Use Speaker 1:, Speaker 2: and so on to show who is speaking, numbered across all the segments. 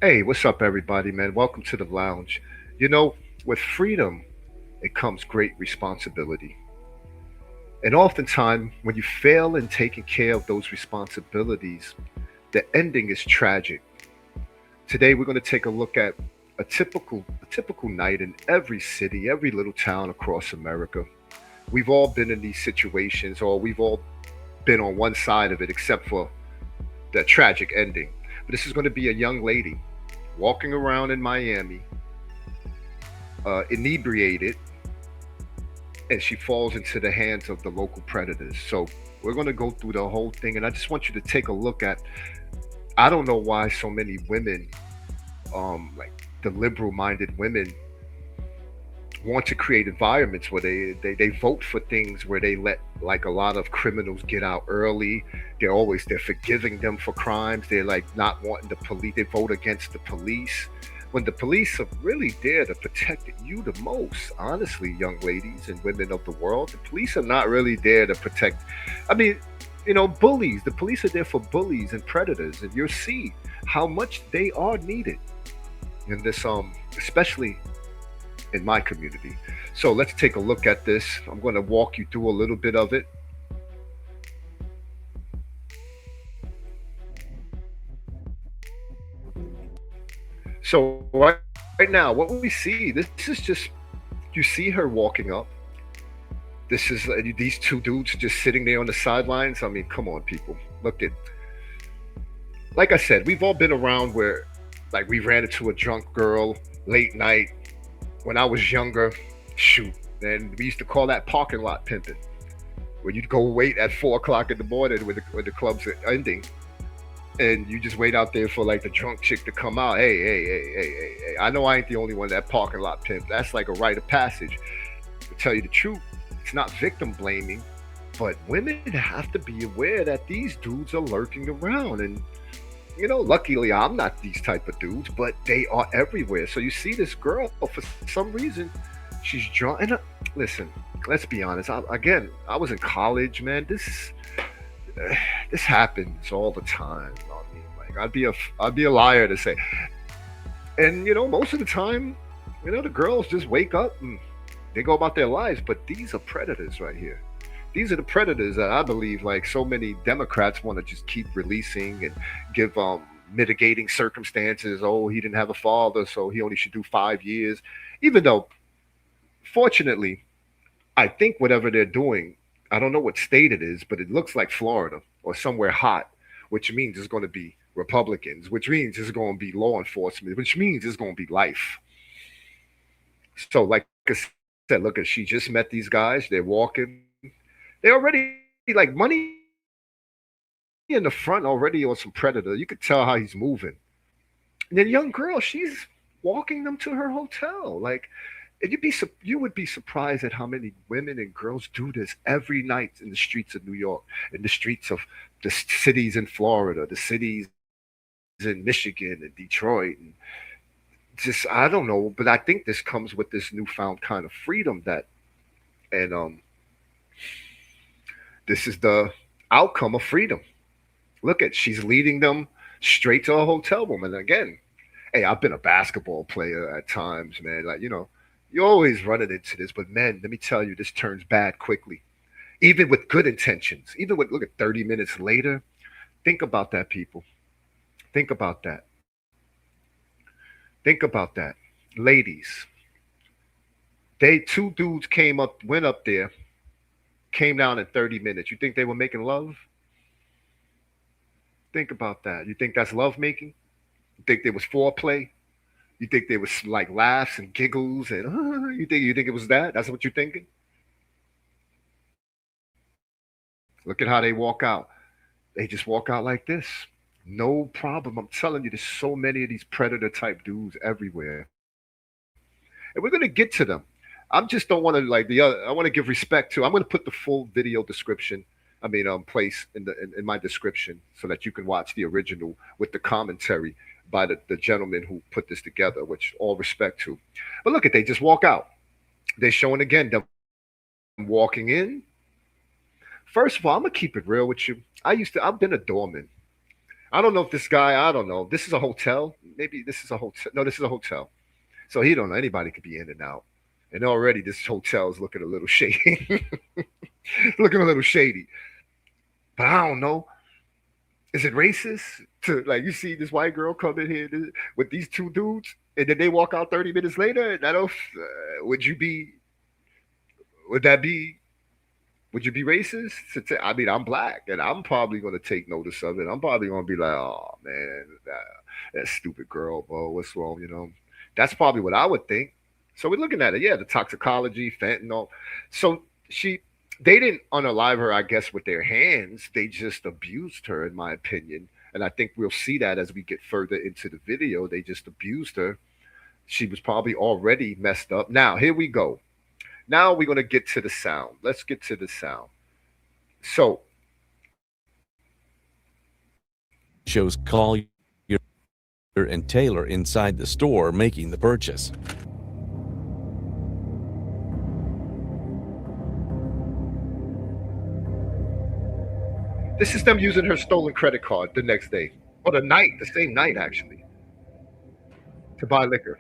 Speaker 1: Hey, what's up, everybody, man? Welcome to the lounge. You know, with freedom, it comes great responsibility. And oftentimes, when you fail in taking care of those responsibilities, the ending is tragic. Today, we're going to take a look at a typical night in every city, every little town across America. We've all been in these situations, or we've all been on one side of it, except for the tragic ending. But this is going to be a young lady walking around in Miami, inebriated, and she falls into the hands of the local predators. So we're going to go through the whole thing, and I just want you to take a look at. I don't know why so many women, like the liberal-minded women, want to create environments where they vote for things where they let like a lot of criminals get out early. They're forgiving them for crimes. They're like not wanting the police. They vote against the police when the police are really there to protect you the most. Honestly, young ladies and women of the world, the police are not really there to protect. I mean, bullies. The police are there for bullies and predators, and you'll see how much they are needed in this especially in my community. So let's take a look at this. I'm going to walk you through a little bit of it. So right now, what we see, this is just you see her walking up. This is these two dudes just sitting there on the sidelines. I mean, come on, people. Look at, like I said, we've all been around where, like, we ran into a drunk girl late night when I was younger. Shoot, and we used to call that parking lot pimping, where you'd go wait at 4 o'clock in the morning when the clubs are ending, and you just wait out there for like the drunk chick to come out. Hey. I know I ain't the only one that parking lot pimp. That's like a rite of passage. To tell you the truth, it's not victim blaming, but women have to be aware that these dudes are lurking around. And luckily I'm not these type of dudes, but they are everywhere. So you see this girl for some reason, she's drunk. And listen, let's be honest. I was in college, man. This happens all the time. I mean, like I'd be a liar to say. And most of the time, the girls just wake up and they go about their lives. But these are predators right here. These are the predators that I believe, like so many Democrats, want to just keep releasing and give mitigating circumstances. Oh, he didn't have a father, so he only should do 5 years. Even though, fortunately, I think whatever they're doing, I don't know what state it is, but it looks like Florida or somewhere hot, which means it's going to be Republicans, which means it's going to be law enforcement, which means it's going to be life. So, like I said, look, at she just met these guys. They're walking. They already like money in the front already on some predator. You could tell how he's moving. And then young girl, she's walking them to her hotel. Like, and you would be surprised at how many women and girls do this every night in the streets of New York, in the streets of the cities in Florida, the cities in Michigan and Detroit, and just I don't know, but I think this comes with this newfound kind of freedom and this is the outcome of freedom. Look at, she's leading them straight to a hotel room, and again, hey, I've been a basketball player at times, man. Like, you're always running into this, but man, let me tell you, this turns bad quickly. Even with good intentions, even with, look at 30 minutes later, think about that, people. Think about that. Think about that. Ladies, they two dudes went up there, came down in 30 minutes. You think they were making love? Think about that. You think that's love making? You think there was foreplay? You think there was like laughs and giggles and you think it was that? That's what you're thinking? Look at how they walk out. They just walk out like this. No problem. I'm telling you, there's so many of these predator type dudes everywhere. And we're gonna get to them. I just don't want to like the other. I want to give respect to. I'm gonna put the full video description. Place in my description so that you can watch the original with the commentary by the gentleman who put this together, which all respect to. But look at, they just walk out. They're showing again them walking in. First of all, I'm gonna keep it real with you. I've been a doorman. I don't know if this guy. I don't know. This is a hotel. Maybe this is a hotel. No, this is a hotel. So he don't know. Anybody could be in and out. And already this hotel is looking a little shady. Looking a little shady. But I don't know. Is it racist to like you see this white girl come in here with these two dudes, and then they walk out 30 minutes later? And I don't. Would you be? Would that be? Would you be racist? I mean, I'm black, and I'm probably going to take notice of it. I'm probably going to be like, "Oh man, that stupid girl, bro. What's wrong?" That's probably what I would think. So we're looking at it. Yeah, the toxicology, fentanyl. So she, they didn't unalive her, I guess, with their hands. They just abused her, in my opinion. And I think we'll see that as we get further into the video. They just abused her. She was probably already messed up. Now, here we go. Now we're going to get to the sound. Let's get to the sound. So,
Speaker 2: shows Collier and Taylor inside the store making the purchase.
Speaker 1: this is them using her stolen credit card the next day, or the same night actually, to buy liquor.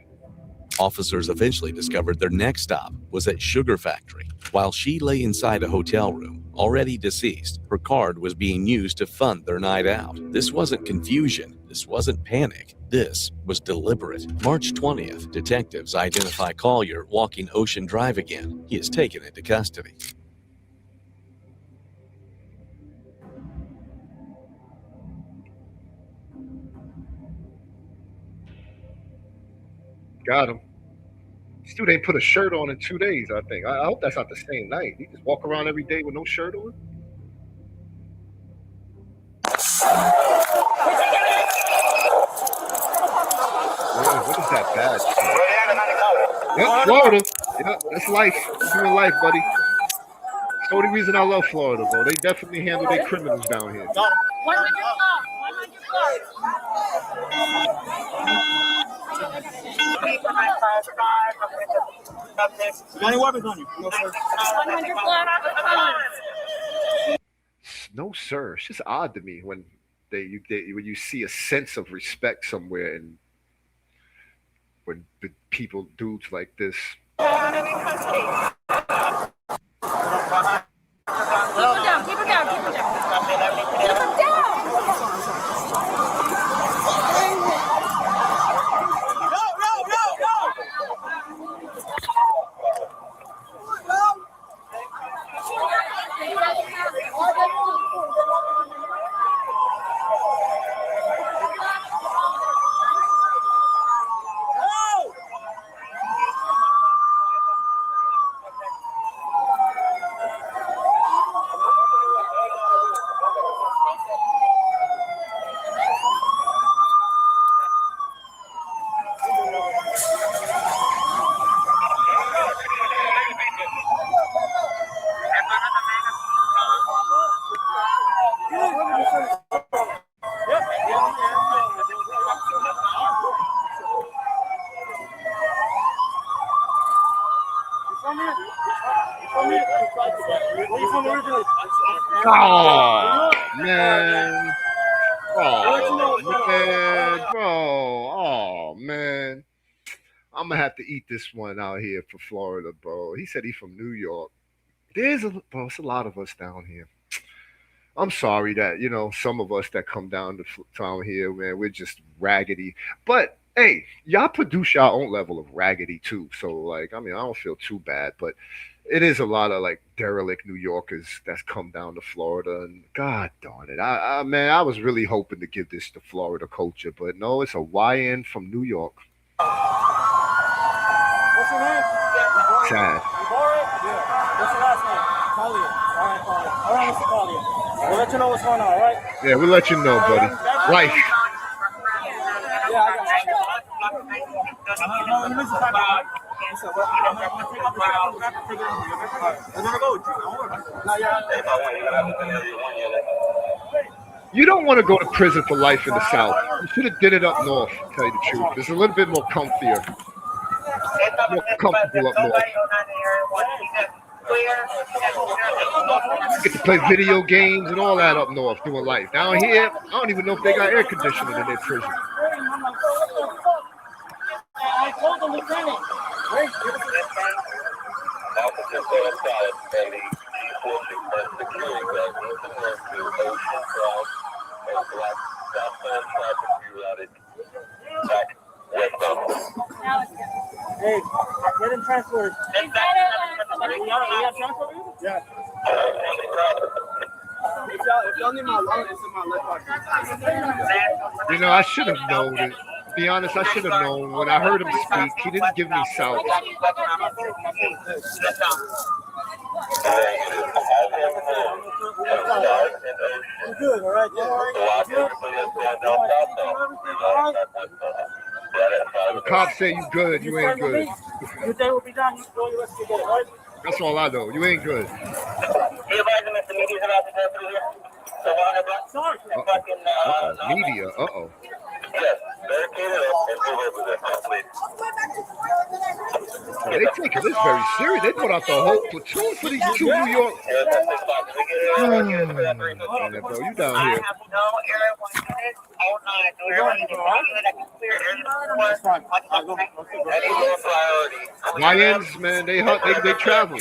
Speaker 2: Officers eventually discovered their next stop was at Sugar Factory. While she lay inside a hotel room, already deceased, her card was being used to fund their night out. This wasn't confusion. This wasn't panic. This was deliberate. March 20th, detectives identify Collier walking Ocean Drive again. He is taken into custody.
Speaker 1: Got him. This dude ain't put a shirt on in 2 days, I think. I hope that's not the same night. He just walk around every day with no shirt on. What is that badge? Yep, Florida. Yep, that's life. Human life, buddy. It's the only reason I love Florida, bro. They definitely handle their criminals down here.
Speaker 3: 100 blood off the phone.
Speaker 1: No, sir. It's just odd to me when when you see a sense of respect somewhere, and when people dudes like this.
Speaker 3: Keep him down, keep him down, keep him down. Keep him down!
Speaker 1: Oh man. Oh man, bro. Oh man. I'm gonna have to eat this one out here for Florida, bro. He said he's from New York. Bro, it's a lot of us down here. I'm sorry that some of us that come down to town here, man, we're just raggedy. But hey, y'all produce your own level of raggedy too. So like, I mean, I don't feel too bad, but it is a lot of like derelict New Yorkers that's come down to Florida, and God darn it, man, I was really hoping to give this to Florida culture, but no, it's a YN from New York.
Speaker 4: What's your name?
Speaker 1: Sad.
Speaker 4: You bore it? Yeah. What's your last name? Collier. All right, Collier. All right, Mr. Collier. We'll let you know what's going on, all right?
Speaker 1: Yeah, we'll let you know, buddy. Life.
Speaker 4: Yeah, I got you. Let me just talk about it. So, I'm going to take off the strap. Take it off. We're going to go with you. Don't worry. No,
Speaker 1: You don't want to go to prison for life in the South. You should have did it up north, to tell you the truth. It's a little bit more comfier. More comfortable up north. Get to play video games and all that up north doing life. Down here, I don't even know if they got air conditioning in their prison.
Speaker 4: I told the lieutenant. Wait, hey, get him transported. You got transported? Yeah. If y'all need my wallet, it's in my left pocket.
Speaker 1: You know, I should have known it. Be honest, I should have known. When I heard him speak, he didn't give me South.
Speaker 4: I'm good, all right?
Speaker 1: The cops say you good, you ain't good.
Speaker 4: Your day will be done. You go your rest of your day, all right?
Speaker 1: That's all I know. You ain't good.
Speaker 4: Sorry.
Speaker 1: Media. Uh-oh. Oh, they taking this very serious. They put out the whole platoon for these two New York. Yeah, bro, you down here. YNs, man, they hunt, they travel.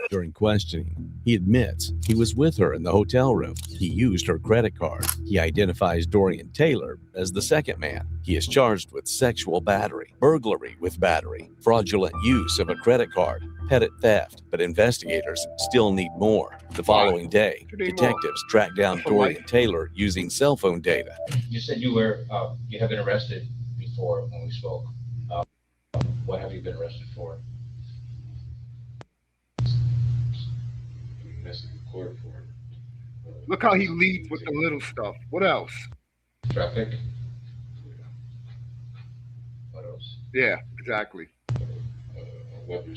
Speaker 2: During questioning, he admits he was with her in the hotel room. He used her credit card. He identifies Dorian Taylor as the second man. He is charged with sexual battery, burglary with battery, fraudulent use of a credit card, petty theft, but investigators still need more. The following day, detectives tracked down Dorian Taylor using cell phone data.
Speaker 5: You said you have been arrested before when we spoke. What have you been arrested for?
Speaker 1: Look how he leads with the little stuff. What else?
Speaker 5: Traffic. What else?
Speaker 1: Yeah, exactly.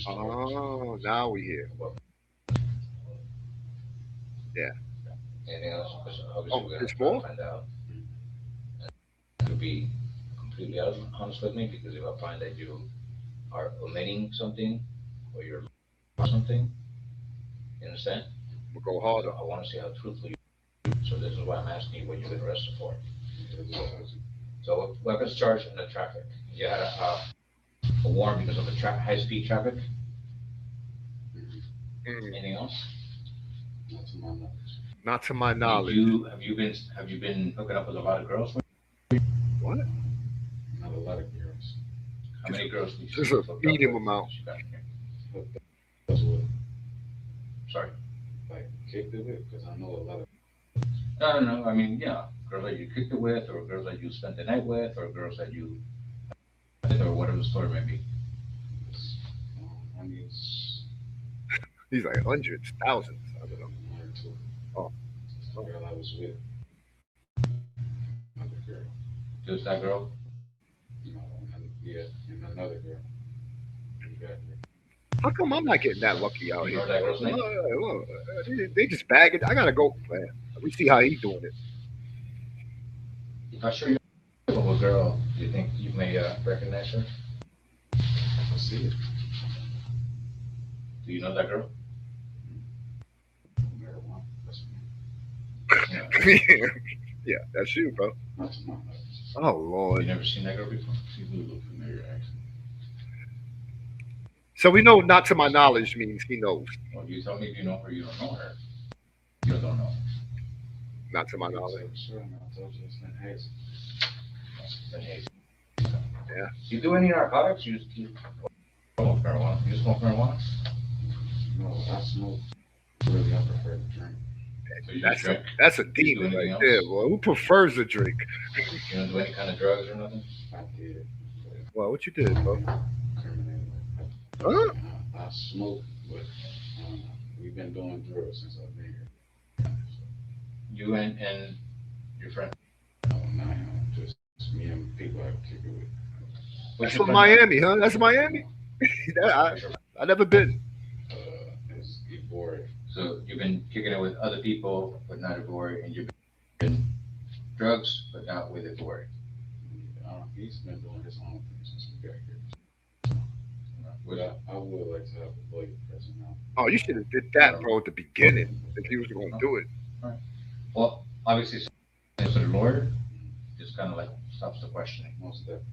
Speaker 1: Oh, now we hear. Yeah.
Speaker 5: Anything else?
Speaker 1: Oh, there's more?
Speaker 5: Find out. To be completely honest with me, because if I find that you are omitting something or you're something, you understand?
Speaker 1: We'll go harder.
Speaker 5: I want to see how truthful you are. So this is why I'm asking you what you've been arrested for. So weapons charge in the traffic. You had a warrant because of the high-speed traffic. Anything else?
Speaker 1: Not to my knowledge.
Speaker 5: Have you been hooking up with a lot of girls?
Speaker 1: What?
Speaker 6: Not a lot of girls.
Speaker 5: How many girls?
Speaker 1: Just a medium amount.
Speaker 5: Sorry.
Speaker 6: Like kicked it with, because I know a lot of.
Speaker 5: No. I mean, yeah, girls that you kicked it with, or girls that you spent the night with, or girls that you, or whatever the story may be.
Speaker 6: I mean,
Speaker 1: He's like hundreds, thousands. I don't know.
Speaker 6: one or two.
Speaker 1: Oh.
Speaker 6: The girl I was with. Another girl.
Speaker 5: Just that girl?
Speaker 6: No, yeah, and another girl. Exactly.
Speaker 1: How come I'm not getting that lucky out
Speaker 5: You
Speaker 1: here?
Speaker 5: know that girl's name?
Speaker 1: They just bag it. I gotta go, man. We see how he's doing it.
Speaker 5: I'm sure you're a little girl. Do you think you may recognize her?
Speaker 6: I see it.
Speaker 5: Do you know that girl?
Speaker 6: Marijuana. That's me.
Speaker 1: Yeah, that's you, bro.
Speaker 6: Not to my knowledge.
Speaker 1: Oh Lord.
Speaker 5: You never seen that girl before?
Speaker 6: She do look familiar, actually.
Speaker 1: So we know not to my knowledge means he knows.
Speaker 5: Well, you tell me if you know her, you don't know her. You don't know.
Speaker 1: Not to my knowledge.
Speaker 6: Sure, man. I told you it's been hazy.
Speaker 5: Then, hey,
Speaker 1: Yeah.
Speaker 5: you do any narcotics? You smoke marijuana? You smoke marijuana?
Speaker 6: No, I smoke. Really, I prefer to drink.
Speaker 5: So you just drink?
Speaker 1: That's a
Speaker 5: Do
Speaker 1: demon
Speaker 5: anything
Speaker 1: right there, boy. Who prefers a drink?
Speaker 5: You don't do any kind of drugs or nothing?
Speaker 6: I did.
Speaker 1: Well, what you did, bro?
Speaker 6: Criminal.
Speaker 1: Huh?
Speaker 6: I smoke, but we've been doing drugs since I've been here.
Speaker 5: You and your friend?
Speaker 6: No, not him. Just me and people I kick it with.
Speaker 5: What's
Speaker 1: That's
Speaker 5: your
Speaker 1: from
Speaker 5: friend?
Speaker 1: Miami, huh? That's Miami. I never been.
Speaker 6: It's Ivor.
Speaker 5: So you've been kicking it with other people, but not Ivor, and you've been drugs, but not with Ivor.
Speaker 6: He's been doing his own thing since we got here. But I would like to have a lawyer present now.
Speaker 1: Oh, you should have did that, bro, at the beginning. If he was going to do it.
Speaker 5: Well, obviously, so the lawyer just kind of like stops the questioning.
Speaker 6: Most definitely.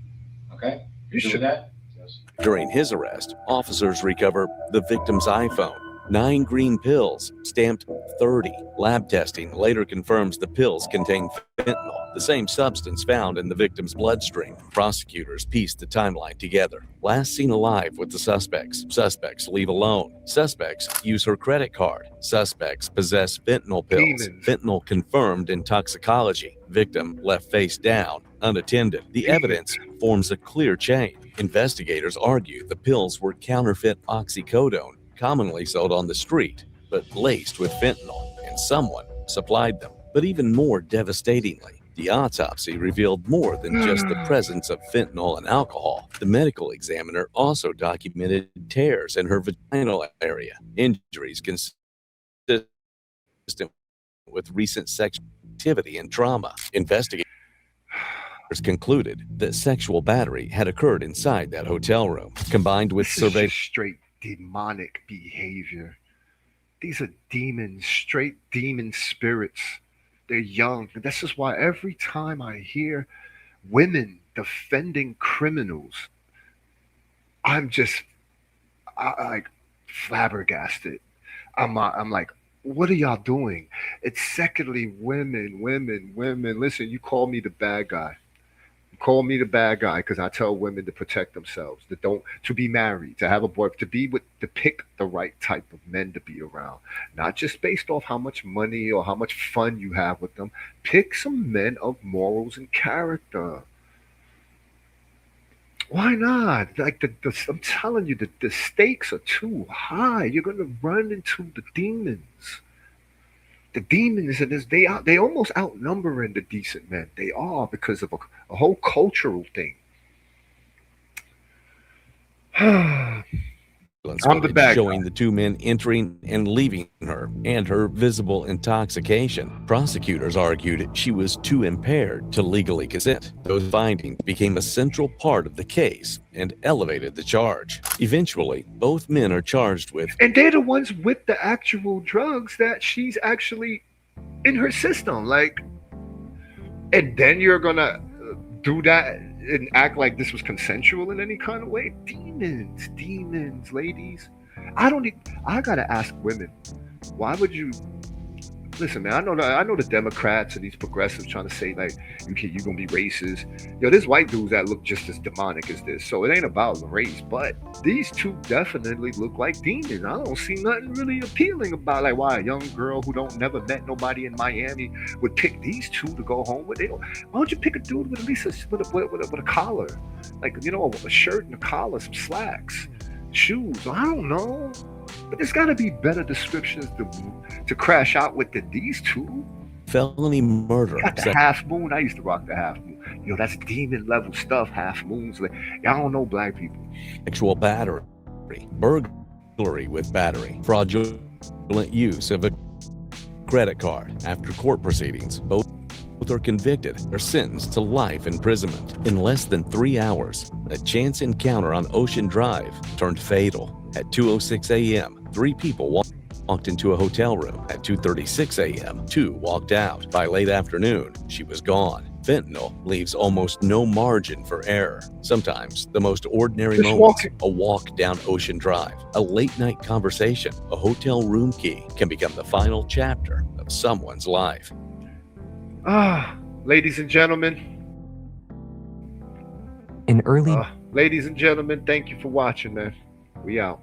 Speaker 5: Okay?
Speaker 1: You
Speaker 5: You good with
Speaker 1: should.
Speaker 5: that?
Speaker 6: Yes.
Speaker 2: During his arrest, officers recover the victim's iPhone, 9 green pills, stamped 30. Lab testing later confirms the pills contain fentanyl, the same substance found in the victim's bloodstream. Prosecutors pieced the timeline together. Last seen alive with the suspects. Suspects leave alone. Suspects use her credit card. Suspects possess fentanyl pills.
Speaker 1: Demons.
Speaker 2: Fentanyl confirmed in toxicology. Victim left face down, unattended. The evidence forms a clear chain. Investigators argue the pills were counterfeit oxycodone, commonly sold on the street, but laced with fentanyl, and someone supplied them. But even more devastatingly, the autopsy revealed more than just the presence of fentanyl and alcohol. The medical examiner also documented tears in her vaginal area, injuries consistent with recent sexual activity and trauma. Investigators concluded that sexual battery had occurred inside that hotel room, combined with
Speaker 1: This is
Speaker 2: surveillance.
Speaker 1: just straight demonic behavior. These are demons, straight demon spirits. They're young. And this is why every time I hear women defending criminals, I'm just like flabbergasted. I'm like, what are y'all doing? It's secondly, women, women, women. Listen, you call me the bad guy. Call me the bad guy because I tell women to protect themselves, to don't to be married, to have a boy, to be with, to pick the right type of men to be around, not just based off how much money or how much fun you have with them. Pick some men of morals and character. Why not? Like I'm telling you, the stakes are too high. You're gonna run into the demons. The demons in this, they almost outnumbering the decent men. They are because of a whole cultural thing. I'm the bad
Speaker 2: showing
Speaker 1: guy.
Speaker 2: the two men entering and leaving her and her visible intoxication. Prosecutors argued she was too impaired to legally consent. Those findings became a central part of the case and elevated the charge. Eventually, both men are charged with,
Speaker 1: And they're the ones with the actual drugs that she's actually in her system. Like, and then you're gonna do that and act like this was consensual in any kind of way. Demons, demons, ladies. I don't. I gotta ask women. Why would you listen, man? I know the Democrats and these progressives trying to say like you gonna be racist. Yo, there's white dudes that look just as demonic as this. So it ain't about the race, but these two definitely look like demons. I don't see nothing really appealing about like why a young girl who don't never met nobody in Miami would pick these two to go home with. They don't. Why don't you pick a dude with at least with a collar, like a shirt and a collar, some slacks, shoes. I don't know. But there's got to be better descriptions to crash out with than these two.
Speaker 2: felony murder.
Speaker 1: Got the half moon. I used to rock the half moon. That's demon level stuff. Half moons. Like, y'all don't know black people.
Speaker 2: Sexual battery, burglary with battery, fraudulent use of a credit card. After court proceedings, both are convicted or sentenced to life imprisonment. In less than 3 hours, a chance encounter on Ocean Drive turned fatal. At 2:06 a.m., 3 people walked into a hotel room. At 2:36 a.m., 2 walked out. By late afternoon, she was gone. Fentanyl leaves almost no margin for error. Sometimes the most ordinary
Speaker 1: Just
Speaker 2: moments,
Speaker 1: walking.
Speaker 2: a walk down Ocean Drive, a late night conversation, a hotel room key can become the final chapter of someone's life.
Speaker 1: Ladies and gentlemen.
Speaker 7: In early
Speaker 1: Ladies and gentlemen, thank you for watching, man. We out.